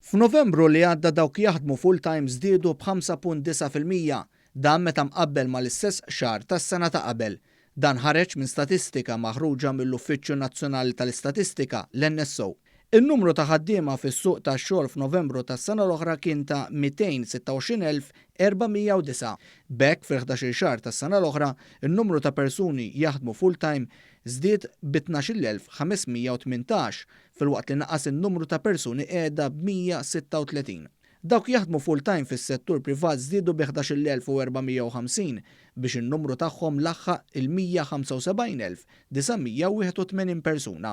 F'Novembru li għadda dawk jaħdmu full-time żdiedu b'5.9% dan meta mqabbel mal-istess xahar tas-sena ta' qabel. Dan ħareġ minn statistika maħruġa mill-Uffiċċju Nazzjonali tal-Istatistika l-NSO. In-numru ta' ħaddiema fis-suq tax-xogħol f'Novembru tas-sena l-oħra kien ta' 226,409. B'hekk fil-11 xahar tas-sena l-oħra, in-numru ta' persuni jaħdmu full-time żdied b'12,518 filwaqt li naqqas in-numru ta' persuni qiegħda b'136. Dawk jaħdmu full-time fis-settur privat żdiedu bi 11,450 biex in-numru tagħhom laħħaq il-175,981 persuna.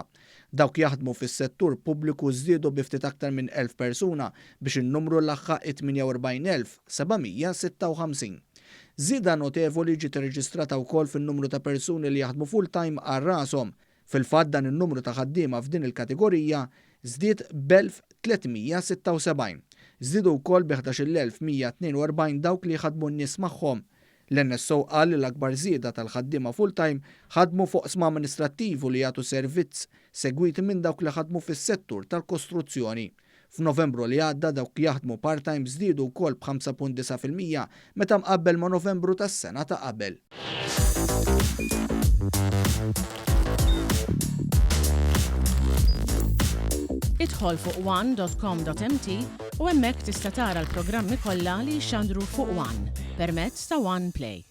Dawk jaħdmu fis-settur pubbliku żdiedu bi ftit aktar minn 1,000 persuna biex in-numru laħħaq 48,756. Żieda notevoli ġiet irreġistrata wkoll fin-numru ta' persuni li jaħdmu full-time għal rashom. Fil-fatt dan in-numru ta' ħaddiema f'din il-kategorija żdied b'1,376. Żdiedu wkoll bi 11,142 dawk li jħaddmu n-nies magħhom. L-NSO qal li l-akbar żieda tal-ħaddiema full-time ħadmu fuq oqsma amministrattivi li jagħtu servizz segwiti minn dawk li ħadmu fis-settur tal-kostruzzjoni. F'Novembru li għadda dawk jaħdmu part-time żdiedu wkoll b'5.9% meta mqabbel ma' Novembru tas-sena ta' qabel. Idħol fuq one.com.mt u hemmhekk tista' tara l-programmi kollha li jxandru fuq One permezz ta' One Play.